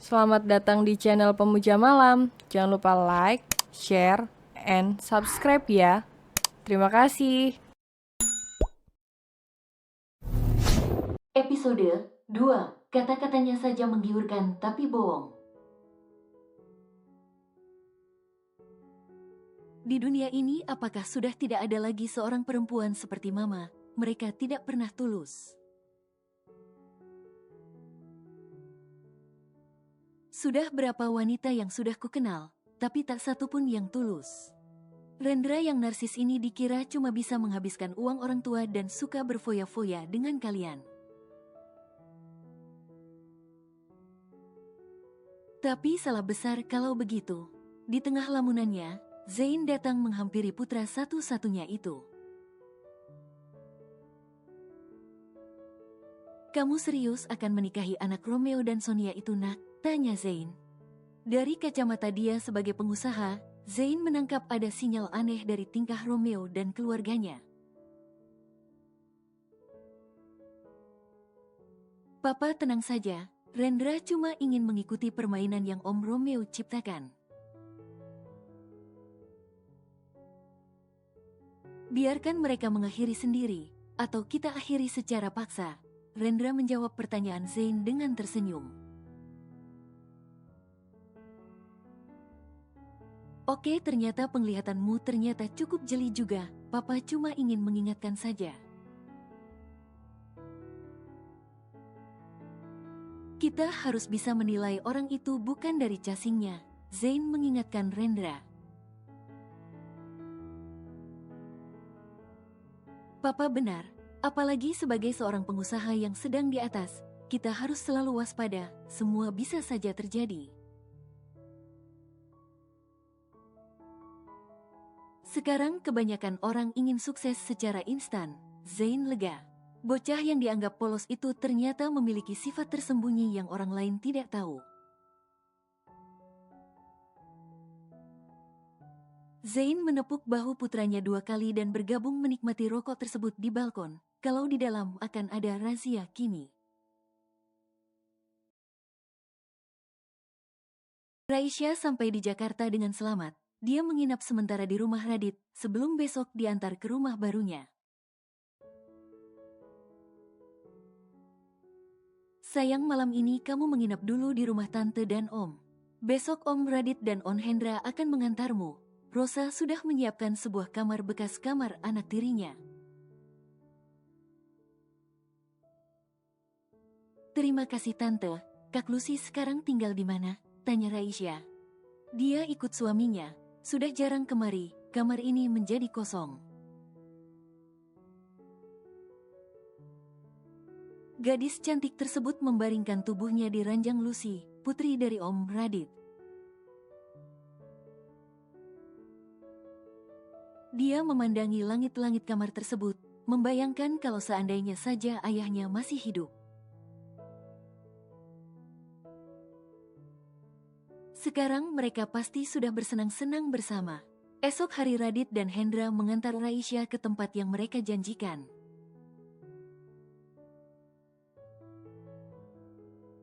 Selamat datang di channel Pemuja Malam. Jangan lupa like, share, and subscribe ya. Terima kasih. Episode 2. Kata-katanya saja menggiurkan tapi bohong. Di dunia ini, apakah sudah tidak ada lagi seorang perempuan seperti Mama? Mereka tidak pernah tulus. Sudah berapa wanita yang sudah kukenal, tapi tak satu pun yang tulus. Rendra yang narsis ini dikira cuma bisa menghabiskan uang orang tua dan suka berfoya-foya dengan kalian. Tapi salah besar kalau begitu. Di tengah lamunannya, Zain datang menghampiri putra satu-satunya itu. Kamu serius akan menikahi anak Romeo dan Sonia itu, nak? Tanya Zain. Dari kacamata dia sebagai pengusaha, Zain menangkap ada sinyal aneh dari tingkah Romeo dan keluarganya. Papa tenang saja, Rendra cuma ingin mengikuti permainan yang Om Romeo ciptakan. Biarkan mereka mengakhiri sendiri, atau kita akhiri secara paksa. Rendra menjawab pertanyaan Zain dengan tersenyum. Oke, ternyata penglihatanmu ternyata cukup jeli juga. Papa cuma ingin mengingatkan saja. Kita harus bisa menilai orang itu bukan dari casingnya. Zain mengingatkan Rendra. Papa benar, apalagi sebagai seorang pengusaha yang sedang di atas, kita harus selalu waspada, semua bisa saja terjadi. Sekarang kebanyakan orang ingin sukses secara instan. Zain lega. Bocah yang dianggap polos itu ternyata memiliki sifat tersembunyi yang orang lain tidak tahu. Zain menepuk bahu putranya 2 kali dan bergabung menikmati rokok tersebut di balkon. Kalau di dalam akan ada razia kini. Raisya sampai di Jakarta dengan selamat. Dia menginap sementara di rumah Radit sebelum besok diantar ke rumah barunya. Sayang, malam ini kamu menginap dulu di rumah Tante dan Om. Besok Om Radit dan On Hendra akan mengantarmu. Rosa sudah menyiapkan sebuah kamar bekas kamar anak tirinya. Terima kasih Tante. Kak Lucy sekarang tinggal di mana? Tanya Raisya. Dia ikut suaminya. Sudah jarang kemari, kamar ini menjadi kosong. Gadis cantik tersebut membaringkan tubuhnya di ranjang Lucy, putri dari Om Radit. Dia memandangi langit-langit kamar tersebut, membayangkan kalau seandainya saja ayahnya masih hidup. Sekarang mereka pasti sudah bersenang-senang bersama. Esok hari Radit dan Hendra mengantar Raisya ke tempat yang mereka janjikan.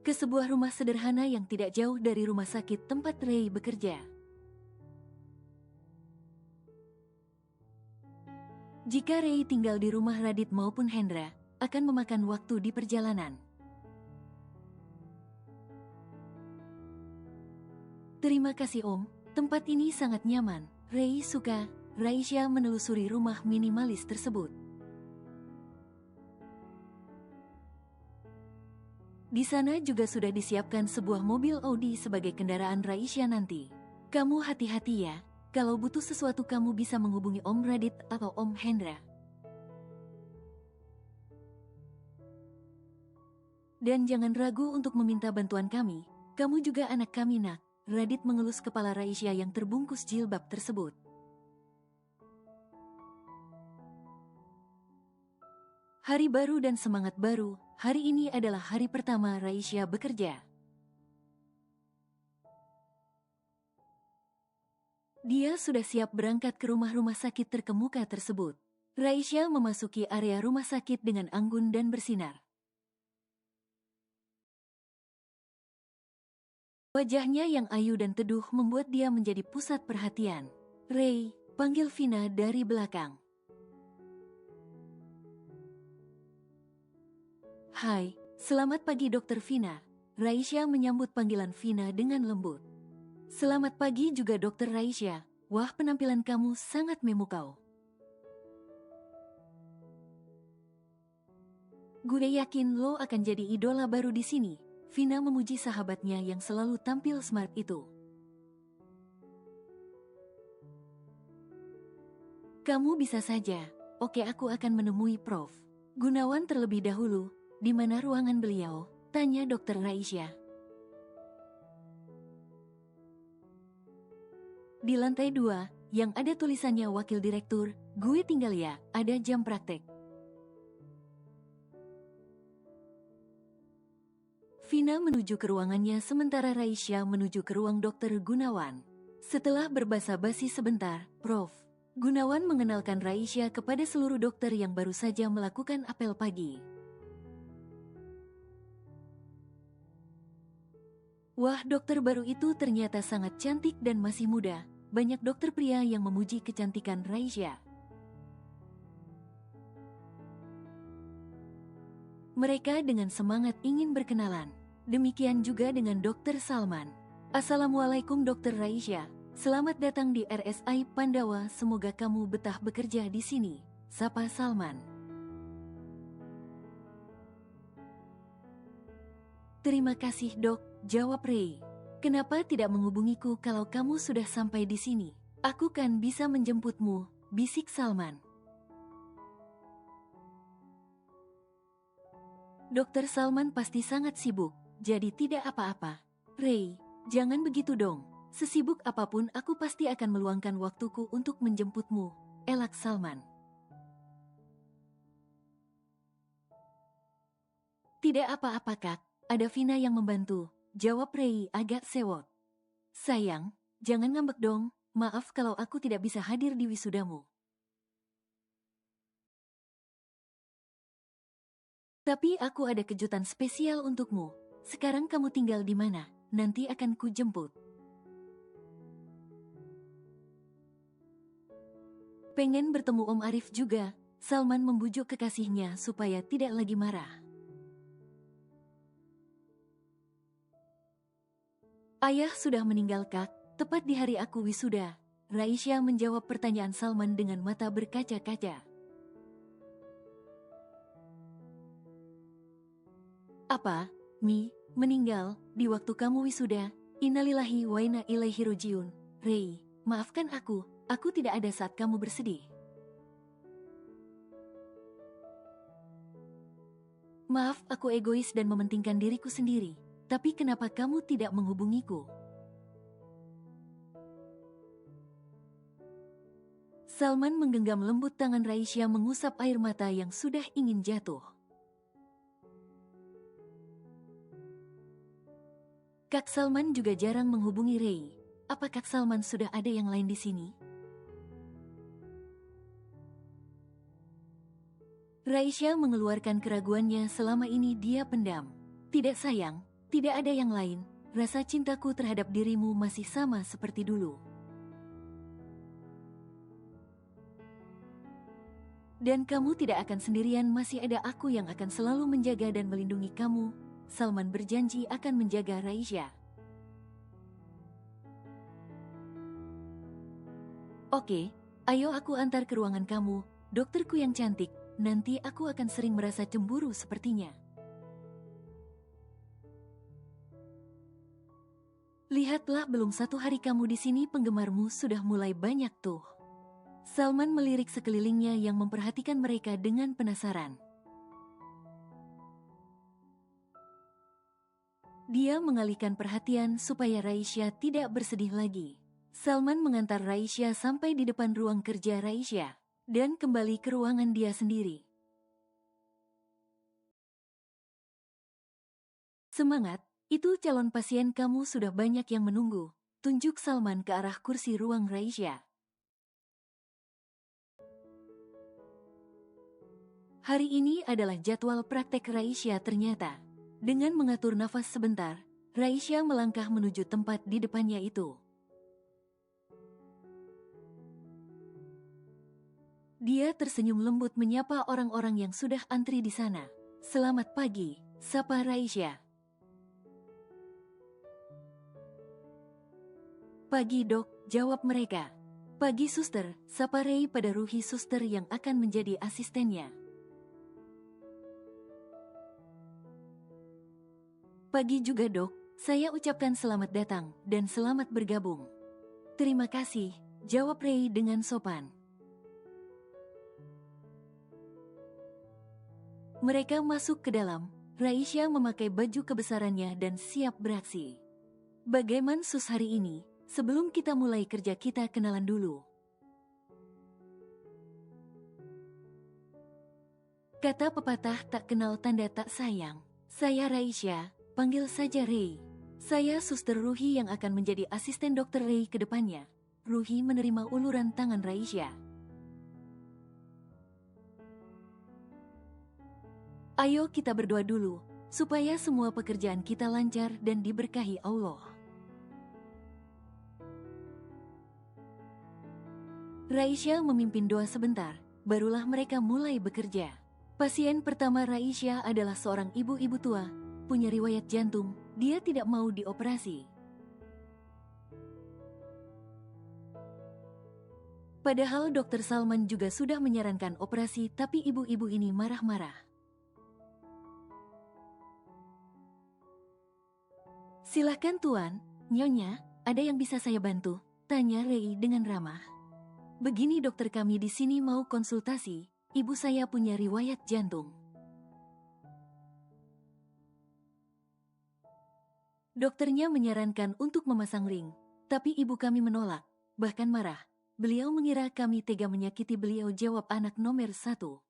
Ke sebuah rumah sederhana yang tidak jauh dari rumah sakit tempat Ray bekerja. Jika Ray tinggal di rumah Radit maupun Hendra, akan memakan waktu di perjalanan. Terima kasih Om, tempat ini sangat nyaman. Ray suka. Raisya menelusuri rumah minimalis tersebut. Di sana juga sudah disiapkan sebuah mobil Audi sebagai kendaraan Raisya nanti. Kamu hati-hati ya, kalau butuh sesuatu kamu bisa menghubungi Om Radit atau Om Hendra. Dan jangan ragu untuk meminta bantuan kami, kamu juga anak kami nak. Radit mengelus kepala Raisya yang terbungkus jilbab tersebut. Hari baru dan semangat baru, hari ini adalah hari pertama Raisya bekerja. Dia sudah siap berangkat ke rumah-rumah sakit terkemuka tersebut. Raisya memasuki area rumah sakit dengan anggun dan bersinar. Wajahnya yang ayu dan teduh membuat dia menjadi pusat perhatian. "Ray," panggil Vina dari belakang. "Hai, selamat pagi Dokter Vina." Raisya menyambut panggilan Vina dengan lembut. "Selamat pagi juga Dokter Raisya. Wah, penampilan kamu sangat memukau. Gue yakin lo akan jadi idola baru di sini." Vina memuji sahabatnya yang selalu tampil smart itu. "Kamu bisa saja. Oke, aku akan menemui Prof. Gunawan terlebih dahulu." "Di mana ruangan beliau?" tanya Dokter Raisya. "Di lantai 2, yang ada tulisannya Wakil Direktur. Gue tinggal ya, ada jam praktek." Vina menuju ke ruangannya sementara Raisya menuju ke ruang Dokter Gunawan. Setelah berbasa-basi sebentar, Prof. Gunawan mengenalkan Raisya kepada seluruh dokter yang baru saja melakukan apel pagi. Wah, dokter baru itu ternyata sangat cantik dan masih muda. Banyak dokter pria yang memuji kecantikan Raisya. Mereka dengan semangat ingin berkenalan. Demikian juga dengan Dokter Salman. "Assalamualaikum Dokter Raisya. Selamat datang di RSI Pandawa. Semoga kamu betah bekerja di sini," sapa Salman. "Terima kasih dok," jawab Ray. "Kenapa tidak menghubungiku kalau kamu sudah sampai di sini? Aku kan bisa menjemputmu," bisik Salman. Dokter Salman pasti sangat sibuk, jadi tidak apa-apa. "Ray, jangan begitu dong. Sesibuk apapun aku pasti akan meluangkan waktuku untuk menjemputmu," elak Salman. "Tidak apa-apa kak, ada Vina yang membantu," jawab Ray agak sewot. "Sayang, jangan ngambek dong. Maaf kalau aku tidak bisa hadir di wisudamu. Tapi aku ada kejutan spesial untukmu. Sekarang kamu tinggal di mana? Nanti akan ku jemput." Pengen bertemu Om Arif juga, Salman membujuk kekasihnya supaya tidak lagi marah. "Ayah sudah meninggal kak, tepat di hari aku wisuda." Raisya menjawab pertanyaan Salman dengan mata berkaca-kaca. "Apa? Meninggal di waktu kamu wisuda? Innalillahi wa inna ilaihi rajiun. Ray, maafkan aku tidak ada saat kamu bersedih." "Maaf, aku egois dan mementingkan diriku sendiri. Tapi kenapa kamu tidak menghubungiku?" Salman menggenggam lembut tangan Raisya mengusap air mata yang sudah ingin jatuh. Kak Salman juga jarang menghubungi Ray. Apa Kak Salman sudah ada yang lain di sini? Raisya mengeluarkan keraguannya selama ini dia pendam. "Tidak sayang, tidak ada yang lain. Rasa cintaku terhadap dirimu masih sama seperti dulu. Dan kamu tidak akan sendirian, masih ada aku yang akan selalu menjaga dan melindungi kamu." Salman berjanji akan menjaga Raisya. "Oke, ayo aku antar ke ruangan kamu, dokterku yang cantik. Nanti aku akan sering merasa cemburu sepertinya." "Lihatlah, belum 1 hari kamu di sini penggemarmu sudah mulai banyak tuh." Salman melirik sekelilingnya yang memperhatikan mereka dengan penasaran. Dia mengalihkan perhatian supaya Raisya tidak bersedih lagi. Salman mengantar Raisya sampai di depan ruang kerja Raisya dan kembali ke ruangan dia sendiri. "Semangat, itu calon pasien kamu sudah banyak yang menunggu," tunjuk Salman ke arah kursi ruang Raisya. Hari ini adalah jadwal praktek Raisya ternyata. Dengan mengatur nafas sebentar, Raisya melangkah menuju tempat di depannya itu. Dia tersenyum lembut menyapa orang-orang yang sudah antri di sana. "Selamat pagi," sapa Raisya. "Pagi dok," jawab mereka. "Pagi suster," sapa Ray pada Ruhi suster yang akan menjadi asistennya. "Pagi juga dok, saya ucapkan selamat datang dan selamat bergabung." "Terima kasih," jawab Ray dengan sopan. Mereka masuk ke dalam. Raisya memakai baju kebesarannya dan siap beraksi. "Bagaimana sus hari ini? Sebelum kita mulai kerja kita kenalan dulu," kata pepatah tak kenal tanda tak sayang. "Saya Raisya, panggil saja Ray. Saya suster Ruhi yang akan menjadi asisten dokter Ray ke depannya." Ruhi menerima uluran tangan Raisya. "Ayo kita berdoa dulu, supaya semua pekerjaan kita lancar dan diberkahi Allah." Raisya memimpin doa sebentar, barulah mereka mulai bekerja. Pasien pertama Raisya adalah seorang ibu-ibu tua, punya riwayat jantung, dia tidak mau dioperasi. Padahal Dokter Salman juga sudah menyarankan operasi, tapi ibu-ibu ini marah-marah. "Silahkan Tuan, Nyonya, ada yang bisa saya bantu?" tanya Ray dengan ramah. "Begini dokter, kami di sini mau konsultasi, ibu saya punya riwayat jantung." Dokternya menyarankan untuk memasang ring, tapi ibu kami menolak, bahkan marah. "Beliau mengira kami tega menyakiti beliau," jawab anak nomor 1.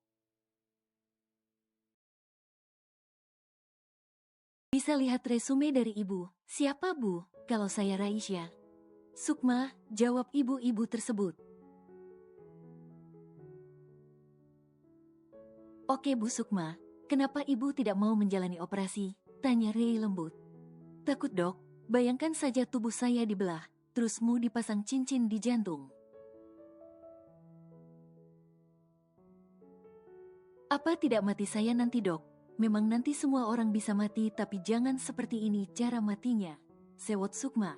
"Bisa lihat resume dari ibu." "Siapa bu?" "Kalau saya Raisya." "Sukma," jawab ibu-ibu tersebut. "Oke Bu Sukma, kenapa ibu tidak mau menjalani operasi?" tanya Ray lembut. "Takut dok, bayangkan saja tubuh saya dibelah, terus mau dipasang cincin di jantung. Apa tidak mati saya nanti dok?" "Memang nanti semua orang bisa mati, tapi jangan seperti ini cara matinya," sewot Sukma.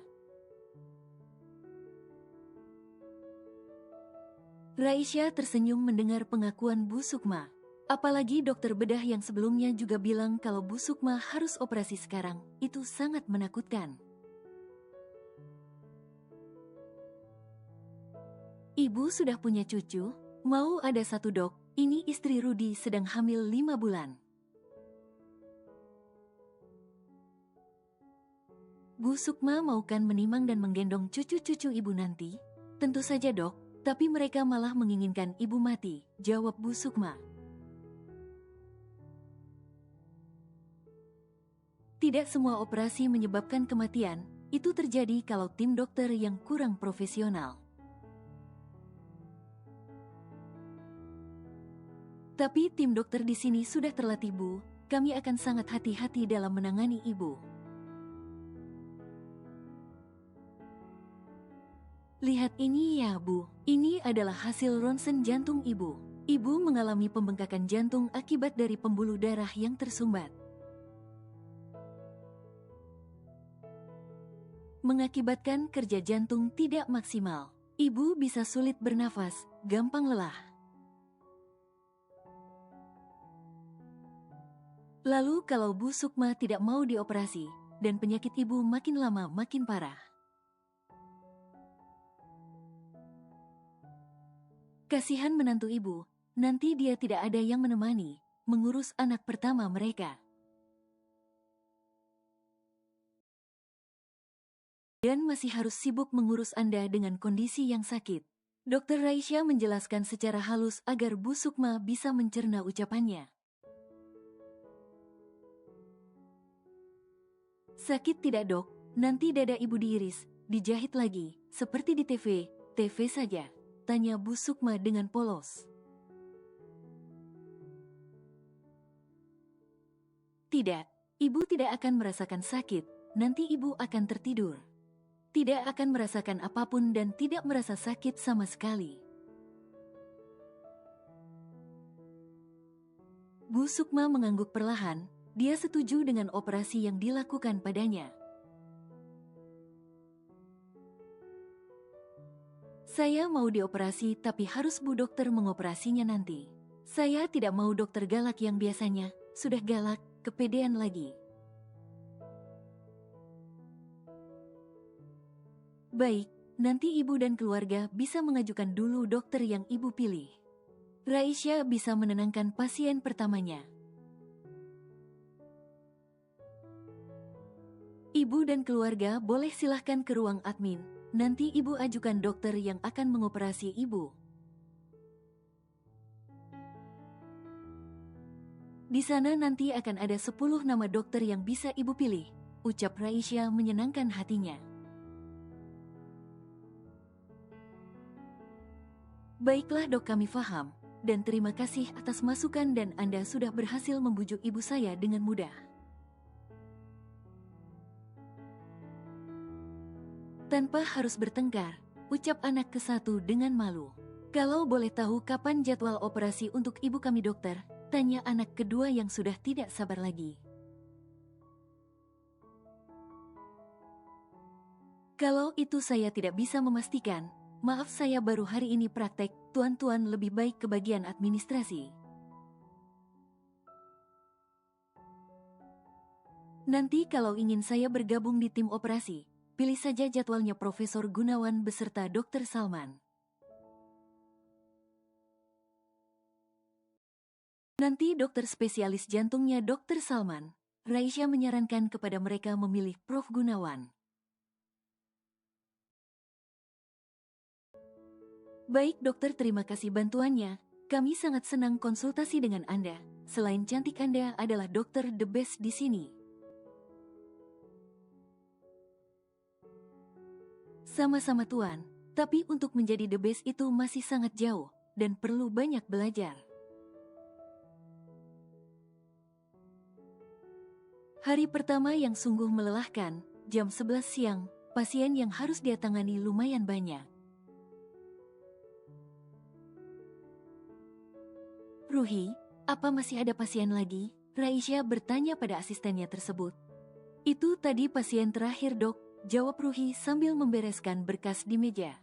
Raisya tersenyum mendengar pengakuan Bu Sukma. Apalagi dokter bedah yang sebelumnya juga bilang kalau Bu Sukma harus operasi sekarang, itu sangat menakutkan. "Ibu sudah punya cucu? Mau ada satu dok, ini istri Rudi sedang hamil 5 bulan. Bu Sukma mau kan menimang dan menggendong cucu-cucu ibu nanti?" "Tentu saja dok, tapi mereka malah menginginkan ibu mati," jawab Bu Sukma. "Tidak semua operasi menyebabkan kematian, itu terjadi kalau tim dokter yang kurang profesional. Tapi tim dokter di sini sudah terlatih Bu, kami akan sangat hati-hati dalam menangani ibu." "Lihat ini ya Bu, ini adalah hasil ronsen jantung ibu. Ibu mengalami pembengkakan jantung akibat dari pembuluh darah yang tersumbat. Mengakibatkan kerja jantung tidak maksimal. Ibu bisa sulit bernafas, gampang lelah. Lalu kalau Bu Sukma tidak mau dioperasi, dan penyakit ibu makin lama makin parah. Kasihan menantu ibu, nanti dia tidak ada yang menemani, mengurus anak pertama mereka. Dan masih harus sibuk mengurus Anda dengan kondisi yang sakit." Dokter Raisya menjelaskan secara halus agar Bu Sukma bisa mencerna ucapannya. "Sakit tidak dok, nanti dada ibu diiris, dijahit lagi, seperti di TV, TV saja?" tanya Bu Sukma dengan polos. "Tidak, ibu tidak akan merasakan sakit, nanti ibu akan tertidur. Tidak akan merasakan apapun dan tidak merasa sakit sama sekali. Bu Sukma mengangguk perlahan, dia setuju dengan operasi yang dilakukan padanya. Saya mau dioperasi tapi harus Bu Dokter mengoperasinya nanti. Saya tidak mau dokter galak yang biasanya, sudah galak, kepedean lagi. Baik, nanti ibu dan keluarga bisa mengajukan dulu dokter yang ibu pilih. Raisya bisa menenangkan pasien pertamanya. Ibu dan keluarga boleh silahkan ke ruang admin. Nanti ibu ajukan dokter yang akan mengoperasi ibu. Di sana nanti akan ada 10 nama dokter yang bisa ibu pilih, ucap Raisya menyenangkan hatinya. Baiklah dok, kami faham, dan terima kasih atas masukan dan Anda sudah berhasil membujuk ibu saya dengan mudah. Tanpa harus bertengkar, ucap anak ke-1 dengan malu. Kalau boleh tahu kapan jadwal operasi untuk ibu kami dokter? Tanya anak kedua yang sudah tidak sabar lagi. Kalau itu saya tidak bisa memastikan. Maaf, saya baru hari ini praktek. Tuan-tuan lebih baik ke bagian administrasi. Nanti kalau ingin saya bergabung di tim operasi, pilih saja jadwalnya Profesor Gunawan beserta Dr. Salman. Nanti dokter spesialis jantungnya Dr. Salman. Raisya menyarankan kepada mereka memilih Prof. Gunawan. Baik dokter, terima kasih bantuannya. Kami sangat senang konsultasi dengan Anda. Selain cantik, Anda adalah dokter the best di sini. Sama-sama Tuan, tapi untuk menjadi the best itu masih sangat jauh dan perlu banyak belajar. Hari pertama yang sungguh melelahkan, jam 11 siang, pasien yang harus dia tangani lumayan banyak. Ruhi, apa masih ada pasien lagi? Raisya bertanya pada asistennya tersebut. Itu tadi pasien terakhir dok, jawab Ruhi sambil membereskan berkas di meja.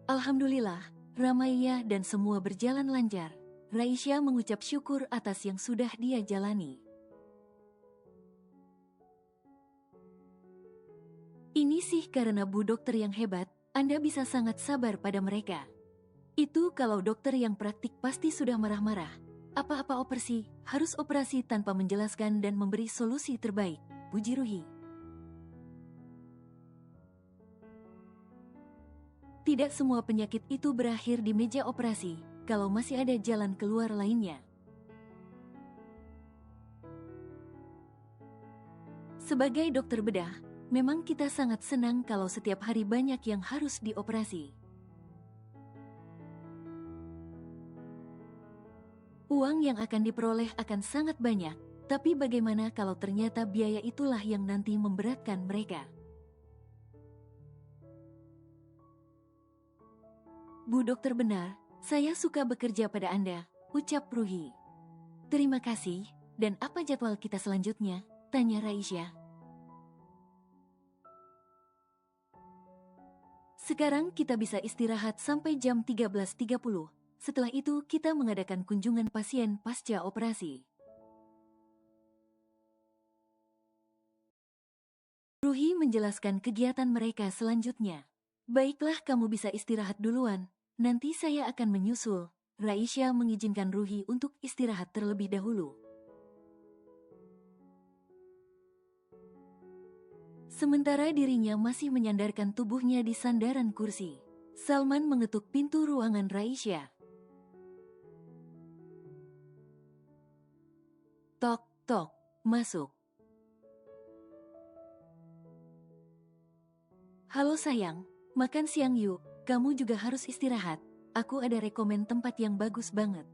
Alhamdulillah, ramai ya dan semua berjalan lancar. Raisya mengucap syukur atas yang sudah dia jalani. Ini sih karena Bu Dokter yang hebat, Anda bisa sangat sabar pada mereka. Itu kalau dokter yang praktik pasti sudah marah-marah. Apa-apa operasi, harus operasi tanpa menjelaskan dan memberi solusi terbaik, puji Ruhi. Tidak semua penyakit itu berakhir di meja operasi, kalau masih ada jalan keluar lainnya. Sebagai dokter bedah, memang kita sangat senang kalau setiap hari banyak yang harus dioperasi. Uang yang akan diperoleh akan sangat banyak, tapi bagaimana kalau ternyata biaya itulah yang nanti memberatkan mereka? Bu Dokter benar, saya suka bekerja pada Anda, ucap Ruhi. Terima kasih, dan apa jadwal kita selanjutnya? Tanya Raisya. Sekarang kita bisa istirahat sampai jam 13.30. Setelah itu kita mengadakan kunjungan pasien pasca operasi. Ruhi menjelaskan kegiatan mereka selanjutnya. Baiklah, kamu bisa istirahat duluan. Nanti saya akan menyusul. Raisya mengizinkan Ruhi untuk istirahat terlebih dahulu. Sementara dirinya masih menyandarkan tubuhnya di sandaran kursi, Salman mengetuk pintu ruangan Raisya. Tok, tok, masuk. Halo sayang, makan siang yuk, kamu juga harus istirahat. Aku ada rekomen tempat yang bagus banget.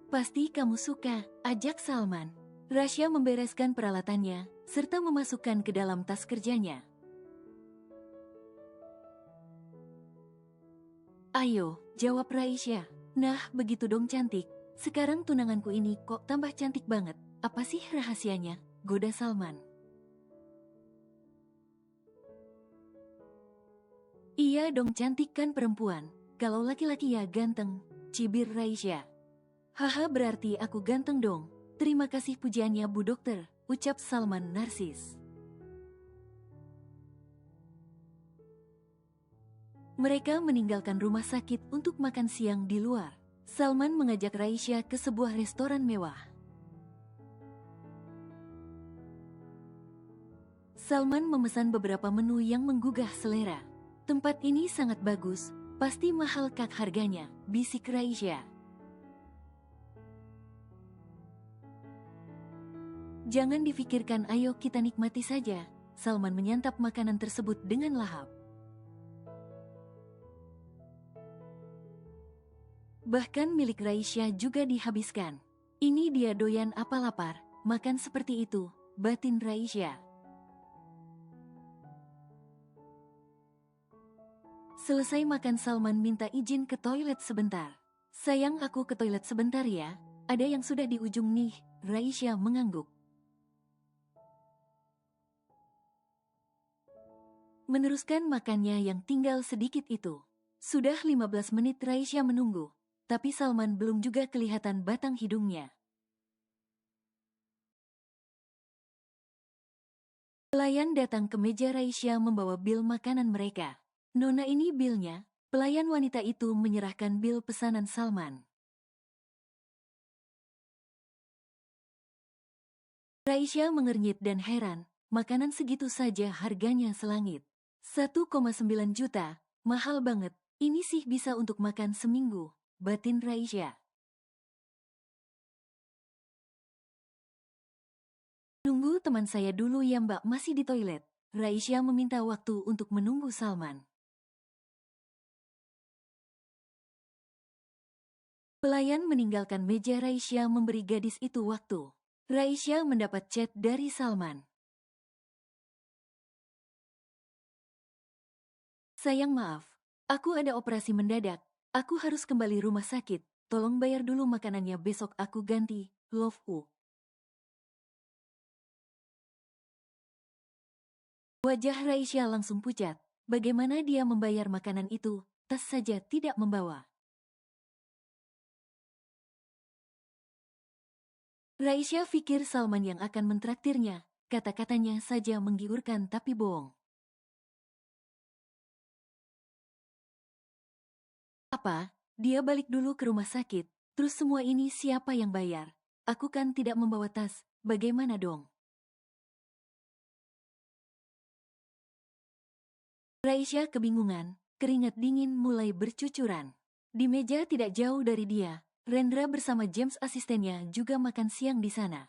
Pasti kamu suka, ajak Salman. Rasya membereskan peralatannya, serta memasukkan ke dalam tas kerjanya. Ayo, jawab Raisya. Nah, begitu dong cantik. Sekarang tunanganku ini kok tambah cantik banget. Apa sih rahasianya? Goda Salman. Iya dong, cantik kan perempuan. Kalau laki-laki ya ganteng, cibir Raisya. Haha, berarti aku ganteng dong. Terima kasih pujiannya Bu Dokter, ucap Salman narsis. Mereka meninggalkan rumah sakit untuk makan siang di luar. Salman mengajak Raisya ke sebuah restoran mewah. Salman memesan beberapa menu yang menggugah selera. Tempat ini sangat bagus, pasti mahal kak harganya, bisik Raisya. Jangan difikirkan, ayo kita nikmati saja. Salman menyantap makanan tersebut dengan lahap. Bahkan milik Raisya juga dihabiskan. Ini dia doyan apa lapar, makan seperti itu, batin Raisya. Selesai makan, Salman minta izin ke toilet sebentar. Sayang, aku ke toilet sebentar ya, ada yang sudah di ujung nih, Raisya mengangguk. Meneruskan makannya yang tinggal sedikit itu. Sudah 15 menit Raisya menunggu, tapi Salman belum juga kelihatan batang hidungnya. Pelayan datang ke meja Raisya membawa bil makanan mereka. Nona, ini bilnya. Pelayan wanita itu menyerahkan bil pesanan Salman. Raisya mengernyit dan heran, makanan segitu saja harganya selangit. 1,9 juta, mahal banget, ini sih bisa untuk makan seminggu, batin Raisya. Nunggu teman saya dulu ya mbak, masih di toilet. Raisya meminta waktu untuk menunggu Salman. Pelayan meninggalkan meja Raisya memberi gadis itu waktu. Raisya mendapat chat dari Salman. Sayang, maaf, aku ada operasi mendadak, aku harus kembali rumah sakit, tolong bayar dulu makanannya, besok aku ganti, love you. Wajah Raisya langsung pucat, bagaimana dia membayar makanan itu, tas saja tidak membawa. Raisya pikir Salman yang akan mentraktirnya, kata-katanya saja menggiurkan tapi bohong. Apa? Dia balik dulu ke rumah sakit, terus semua ini siapa yang bayar? Aku kan tidak membawa tas, bagaimana dong? Raisya kebingungan, keringat dingin mulai bercucuran. Di meja tidak jauh dari dia, Rendra bersama James asistennya juga makan siang di sana.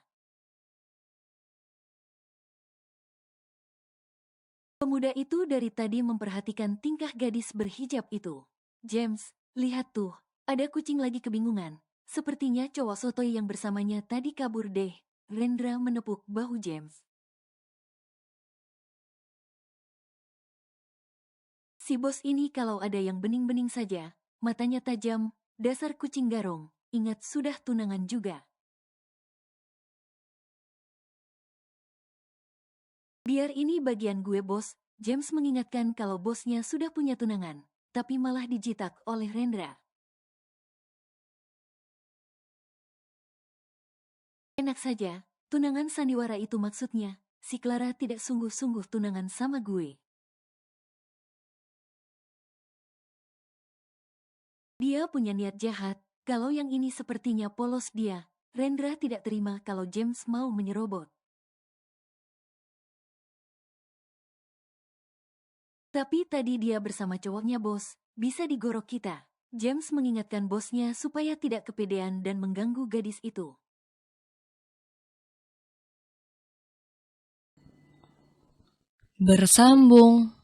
Pemuda itu dari tadi memperhatikan tingkah gadis berhijab itu. James, lihat tuh, ada kucing lagi kebingungan. Sepertinya cowok sotoy yang bersamanya tadi kabur deh. Rendra menepuk bahu James. Si bos ini kalau ada yang bening-bening saja, matanya tajam, dasar kucing garong, ingat sudah tunangan juga. Biar ini bagian gue bos, James mengingatkan kalau bosnya sudah punya tunangan, tapi malah dijitak oleh Rendra. Enak saja, tunangan sandiwara itu maksudnya, si Clara tidak sungguh-sungguh tunangan sama gue. Dia punya niat jahat, kalau yang ini sepertinya polos dia. Rendra tidak terima kalau James mau menyerobot. Tapi tadi dia bersama cowoknya bos, bisa digorok kita. James mengingatkan bosnya supaya tidak kepedean dan mengganggu gadis itu. Bersambung.